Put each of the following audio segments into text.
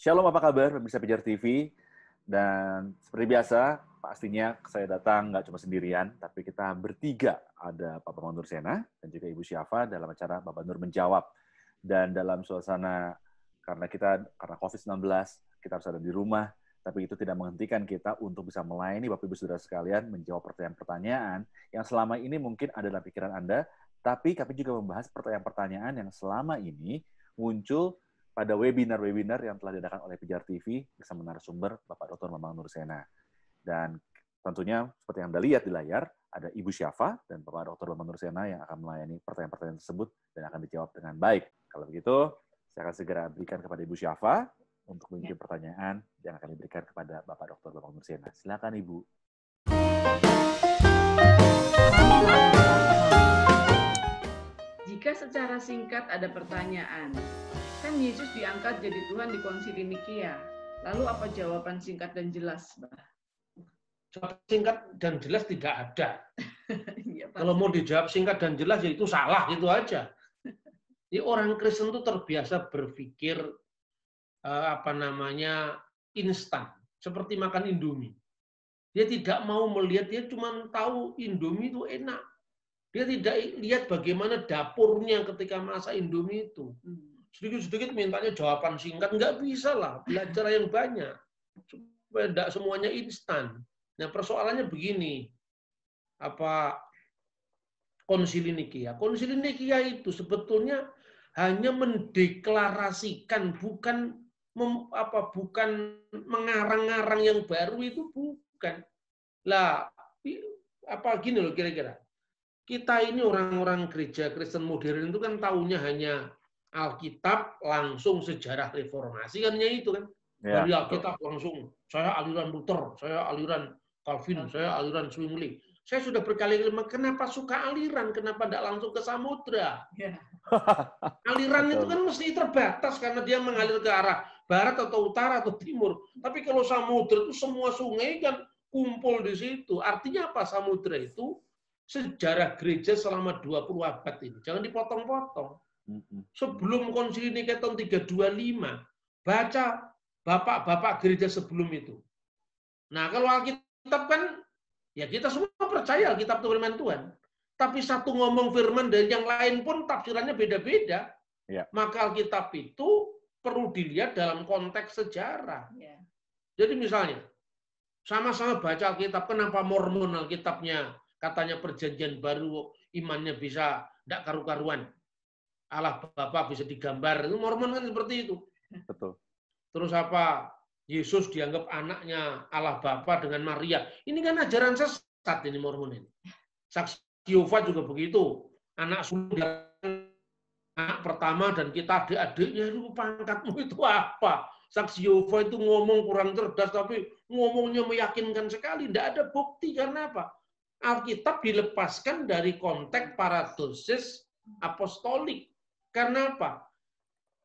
Shalom, apa kabar pemirsa Pijar TV? Dan seperti biasa, pastinya saya datang nggak cuma sendirian, tapi kita bertiga. Ada Bapak Nur Sena dan juga Ibu Syafa dalam acara Bapak Nur Menjawab. Dan dalam suasana, karena COVID-19, kita harus ada di rumah, tapi itu tidak menghentikan kita untuk bisa melayani Bapak Ibu Saudara sekalian, menjawab pertanyaan-pertanyaan yang selama ini mungkin ada dalam pikiran Anda, tapi kami juga membahas pertanyaan-pertanyaan yang selama ini muncul pada webinar-webinar yang telah diadakan oleh Pijar TV bersama narasumber Bapak Dr. Mamang Nur Sena. Dan tentunya seperti yang Anda lihat di layar, ada Ibu Syafa dan Bapak Dr. Mamang Nur Sena yang akan melayani pertanyaan-pertanyaan tersebut dan akan dijawab dengan baik. Kalau begitu, saya akan segera berikan kepada Ibu Syafa untuk menjawab pertanyaan yang akan diberikan kepada Bapak Dr. Mamang Nur Sena. Silakan Ibu. Jika secara singkat ada pertanyaan, kan Yesus diangkat jadi Tuhan di Konsili Nikia. Lalu apa jawaban singkat dan jelas, Mbak? Jawaban singkat dan jelas tidak ada. Ya, kalau mau dijawab singkat dan jelas, ya itu salah, gitu aja. Jadi orang Kristen itu terbiasa berpikir instan, seperti makan Indomie. Dia tidak mau melihat, dia cuma tahu Indomie itu enak. Dia tidak lihat bagaimana dapurnya ketika masak Indomie itu. Sedikit-sedikit mintanya jawaban singkat, nggak bisa lah, belajar yang banyak. Supaya tidak semuanya instan. Nah, persoalannya begini, Konsili Nikia. Konsili Nikia itu sebetulnya hanya mendeklarasikan, bukan mengarang-arang yang baru, itu bukan. Lah, gini loh kira-kira. Kita ini orang-orang gereja Kristen modern itu kan taunya hanya Alkitab, langsung sejarah reformasi, kan itu kan. Ya, dari Alkitab langsung, saya aliran Luther, saya aliran Calvin, saya aliran Zwingli. Saya sudah berkali-kali, kenapa suka aliran, kenapa tidak langsung ke samudra? Aliran itu kan mesti terbatas karena dia mengalir ke arah barat atau utara atau timur. Tapi kalau samudra itu semua sungai kan kumpul di situ. Artinya apa samudra itu? Sejarah gereja selama 20 abad ini. Jangan dipotong-potong. Sebelum Konsili Nikia tahun 325, baca bapak-bapak gereja sebelum itu. Nah, kalau Alkitab kan, ya kita semua percaya Alkitab itu firman Tuhan. Tapi satu ngomong firman dan yang lain pun tafsirannya beda-beda. Ya. Maka Alkitab itu perlu dilihat dalam konteks sejarah. Ya. Jadi misalnya, sama-sama baca Alkitab, kenapa Mormon Alkitabnya katanya perjanjian baru, imannya bisa tidak karu-karuan. Allah Bapa bisa digambar. Itu Mormon kan seperti itu. Betul. Terus Yesus dianggap anaknya Allah Bapa dengan Maria. Ini kan ajaran sesat ini Mormon ini. Saksi Yehova juga begitu. Anak sulung anak pertama dan kita adik-adiknya, itu pangkatmu itu apa? Saksi Yehova itu ngomong kurang cerdas tapi ngomongnya meyakinkan sekali. Tidak ada bukti karena apa? Alkitab dilepaskan dari konteks paradosis apostolik. Karena apa?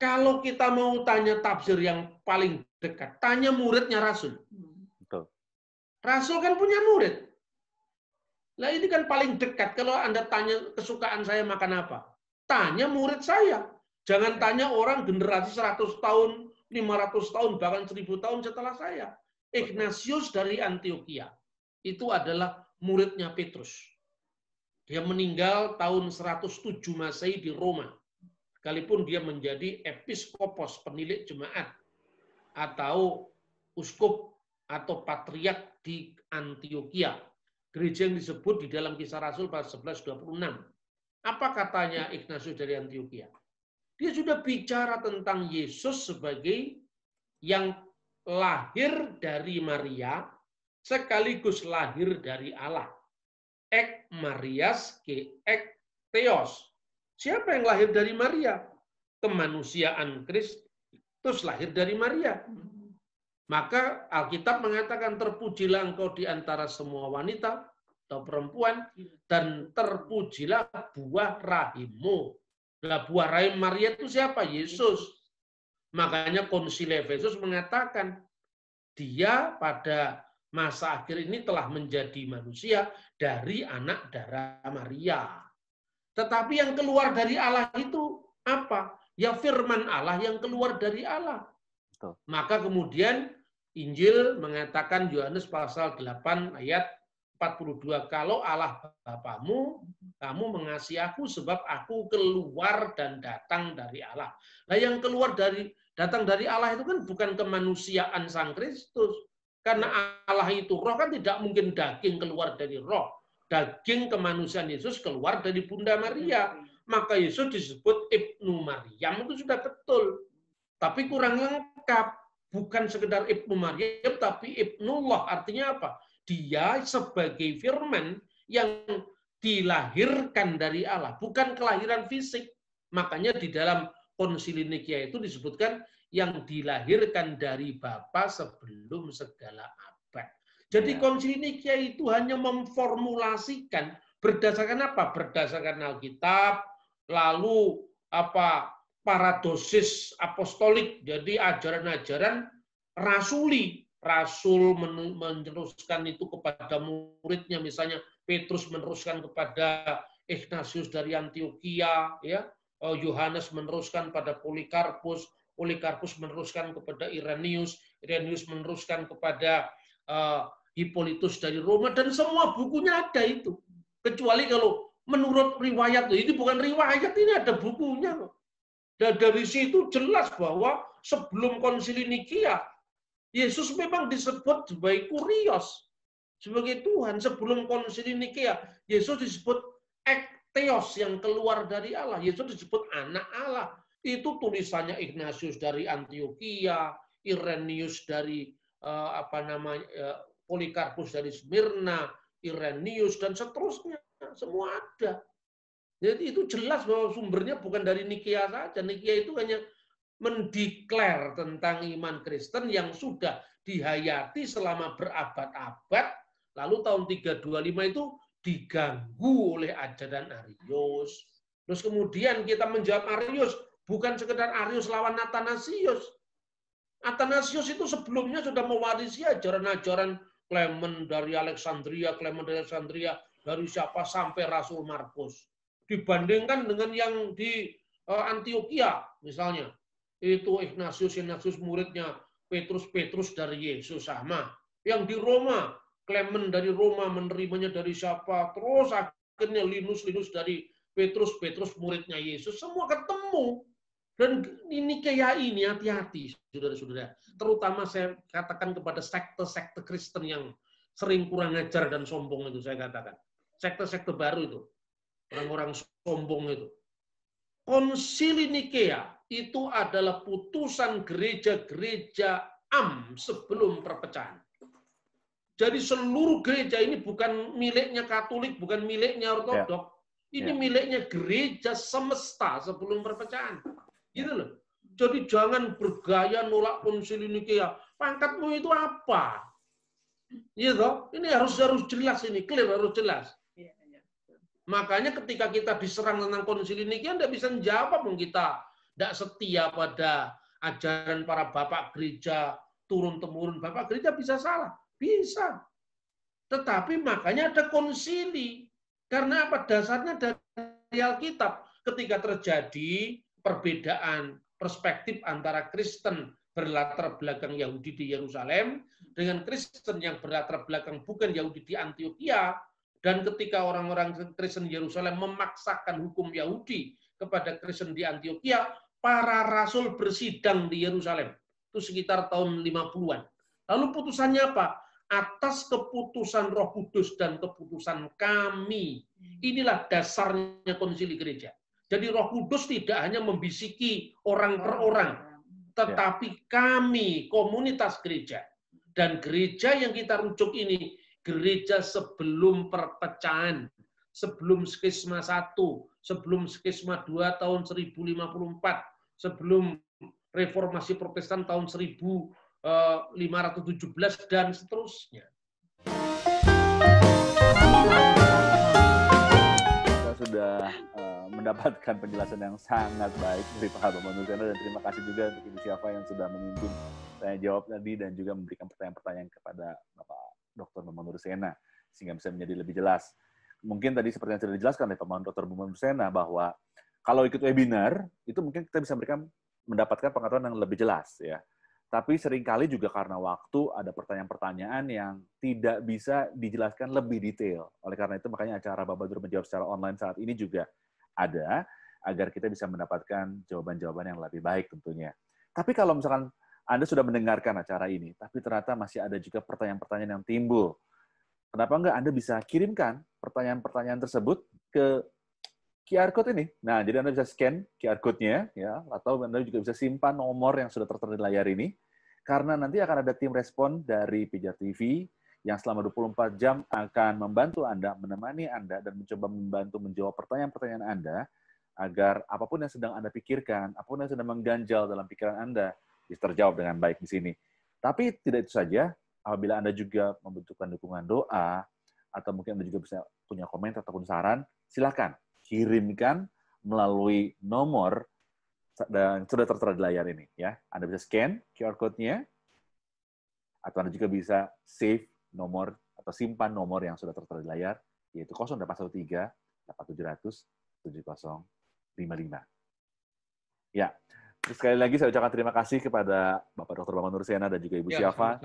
Kalau kita mau tanya tafsir yang paling dekat, tanya muridnya Rasul. Betul. Rasul kan punya murid. Nah ini kan paling dekat. Kalau Anda tanya kesukaan saya makan apa? Tanya murid saya. Jangan tanya orang generasi 100 tahun, 500 tahun, bahkan 1000 tahun setelah saya. Ignatius dari Antioquia. Itu adalah muridnya Petrus. Dia meninggal tahun 107 Masehi di Roma. Sekalipun dia menjadi episkopos, penilik jemaat, atau uskup atau patriark di Antioquia. Gereja yang disebut di dalam Kisah Rasul pasal 11:26. Apa katanya Ignatius dari Antioquia? Dia sudah bicara tentang Yesus sebagai yang lahir dari Maria, sekaligus lahir dari Allah. Ek Marias ke ek Theos. Siapa yang lahir dari Maria? Kemanusiaan Kristus lahir dari Maria. Maka Alkitab mengatakan, terpujilah engkau di antara semua wanita atau perempuan, dan terpujilah buah rahimmu. Nah, buah rahim Maria itu siapa? Yesus. Makanya Konsili Efesus mengatakan, dia pada masa akhir ini telah menjadi manusia dari anak darah Maria. Tetapi yang keluar dari Allah itu apa? Ya firman Allah yang keluar dari Allah. Betul. Maka kemudian Injil mengatakan Yohanes pasal 8 ayat 42, kalau Allah Bapamu, kamu mengasihi aku sebab aku keluar dan datang dari Allah. Nah, yang datang dari Allah itu kan bukan kemanusiaan Sang Kristus. Karena Allah itu roh, kan tidak mungkin daging keluar dari roh. Daging kemanusiaan Yesus keluar dari Bunda Maria. Maka Yesus disebut Ibnu Maryam, itu sudah betul. Tapi kurang lengkap. Bukan sekedar Ibnu Maryam, tapi Ibnullah. Artinya apa? Dia sebagai firman yang dilahirkan dari Allah, bukan kelahiran fisik. Makanya di dalam Konsili Nikia itu disebutkan yang dilahirkan dari Bapa sebelum segala abad. Jadi Konsili Nikia itu hanya memformulasikan berdasarkan apa? Berdasarkan Alkitab, lalu paradosis apostolik, jadi ajaran-ajaran rasuli. Rasul meneruskan itu kepada muridnya, misalnya Petrus meneruskan kepada Ignatius dari Antioquia, ya. Yohanes meneruskan pada Polikarpus, Polikarpus meneruskan kepada Irenaeus, Irenaeus meneruskan kepada Hippolytus dari Roma, dan semua bukunya ada itu. Kecuali kalau menurut riwayat, itu bukan riwayat, ini ada bukunya. Dan dari situ jelas bahwa sebelum Konsili Nikia, Yesus memang disebut sebagai Kurios, sebagai Tuhan. Sebelum Konsili Nikia, Yesus disebut Ektheos, yang keluar dari Allah. Yesus disebut anak Allah. Itu tulisannya Ignatius dari Antioquia, Irenaeus dari Polikarpus dari Smyrna, Irenaeus, dan seterusnya. Semua ada. Jadi itu jelas bahwa sumbernya bukan dari Nikia saja. Nikia itu hanya mendeklar tentang iman Kristen yang sudah dihayati selama berabad-abad, lalu tahun 325 itu diganggu oleh ajaran Arius. Terus kemudian kita menjawab Arius, bukan sekedar Arius lawan Athanasius. Athanasius itu sebelumnya sudah mewarisi ajaran-ajaran Clement dari Alexandria, dari siapa sampai Rasul Markus. Dibandingkan dengan yang di Antioquia misalnya, itu Ignatius muridnya Petrus dari Yesus sama. Yang di Roma, Clement dari Roma menerimanya dari siapa? Terus akhirnya Linus dari Petrus muridnya Yesus. Semua ketemu. Dan ini kayak ini, hati-hati saudara-saudara. Terutama saya katakan kepada sekte-sekte Kristen yang sering kurang ajar dan sombong itu, saya katakan. Sekte-sekte baru itu. Orang-orang sombong itu. Konsili Nikea itu adalah putusan gereja-gereja sebelum perpecahan. Jadi seluruh gereja ini bukan miliknya Katolik, bukan miliknya Ortodok. Ini miliknya gereja semesta sebelum perpecahan. Gitu loh. Jadi jangan bergaya nolak Konsili Nikea. Pangkatmu itu apa? Gitu. Ini harus jelas ini, clear, harus jelas. Makanya ketika kita diserang tentang Konsili Nikia, tidak bisa menjawab, kita tidak setia pada ajaran para bapak gereja, turun-temurun bapak gereja bisa salah. Bisa. Tetapi makanya ada konsili. Karena apa? Dasarnya dari Alkitab. Ketika terjadi perbedaan perspektif antara Kristen berlatar belakang Yahudi di Yerusalem dengan Kristen yang berlatar belakang bukan Yahudi di Antioquia, dan ketika orang-orang Kristen Yerusalem memaksakan hukum Yahudi kepada Kristen di Antioquia, para rasul bersidang di Yerusalem. Itu sekitar tahun 50-an. Lalu putusannya apa? Atas keputusan Roh Kudus dan keputusan kami. Inilah dasarnya konsili gereja. Jadi Roh Kudus tidak hanya membisiki orang per orang, tetapi kami, komunitas gereja. Dan gereja yang kita rujuk ini, gereja sebelum perpecahan, sebelum skisma 1, sebelum skisma 2 tahun 1054, sebelum reformasi Protestan tahun 1517, dan seterusnya. Kita sudah mendapatkan penjelasan yang sangat baik dari Pak Bapak Nursena, dan terima kasih juga untuk Ibu Syafa yang sudah memimpin tanya jawab tadi dan juga memberikan pertanyaan-pertanyaan kepada Bapak Dr. Bapak Nursena sehingga bisa menjadi lebih jelas. Mungkin tadi seperti yang sudah dijelaskan oleh Pak Dr. Bapak Nursena bahwa kalau ikut webinar itu mungkin kita bisa mendapatkan pengetahuan yang lebih jelas ya. Tapi seringkali juga karena waktu ada pertanyaan-pertanyaan yang tidak bisa dijelaskan lebih detail. Oleh karena itu makanya acara Bapak Nur Menjawab secara online saat ini juga ada, agar kita bisa mendapatkan jawaban-jawaban yang lebih baik tentunya. Tapi kalau misalkan Anda sudah mendengarkan acara ini, tapi ternyata masih ada juga pertanyaan-pertanyaan yang timbul, kenapa enggak Anda bisa kirimkan pertanyaan-pertanyaan tersebut ke QR code ini. Nah, jadi Anda bisa scan QR code-nya, ya, atau Anda juga bisa simpan nomor yang sudah tertera di layar ini, karena nanti akan ada tim respon dari Pijar TV yang selama 24 jam akan membantu Anda, menemani Anda, dan mencoba membantu menjawab pertanyaan-pertanyaan Anda, agar apapun yang sedang Anda pikirkan, apapun yang sedang mengganjal dalam pikiran Anda, bisa terjawab dengan baik di sini. Tapi tidak itu saja, apabila Anda juga membutuhkan dukungan doa, atau mungkin Anda juga bisa punya komentar ataupun saran, silakan kirimkan melalui nomor dan sudah tertera di layar ini. Ya, Anda bisa scan QR code-nya, atau Anda juga bisa save nomor atau simpan nomor yang sudah tertera di layar, yaitu 0813 8700 7055. Ya, sekali lagi saya ucapkan terima kasih kepada Bapak Dr. Bambang Nursena dan juga Ibu Syafa.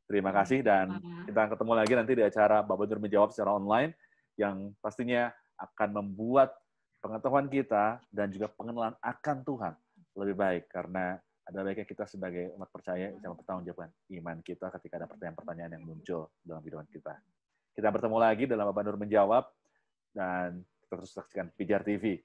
Terima kasih, dan kita akan ketemu lagi nanti di acara Bapak Nur Menjawab secara online, yang pastinya akan membuat pengetahuan kita dan juga pengenalan akan Tuhan lebih baik, karena ada baiknya kita sebagai umat percaya bisa mempertanggungjawabkan iman kita ketika ada pertanyaan-pertanyaan yang muncul dalam kehidupan kita. Kita bertemu lagi dalam Bapak Nur Menjawab, dan terus saksikan Pijar TV.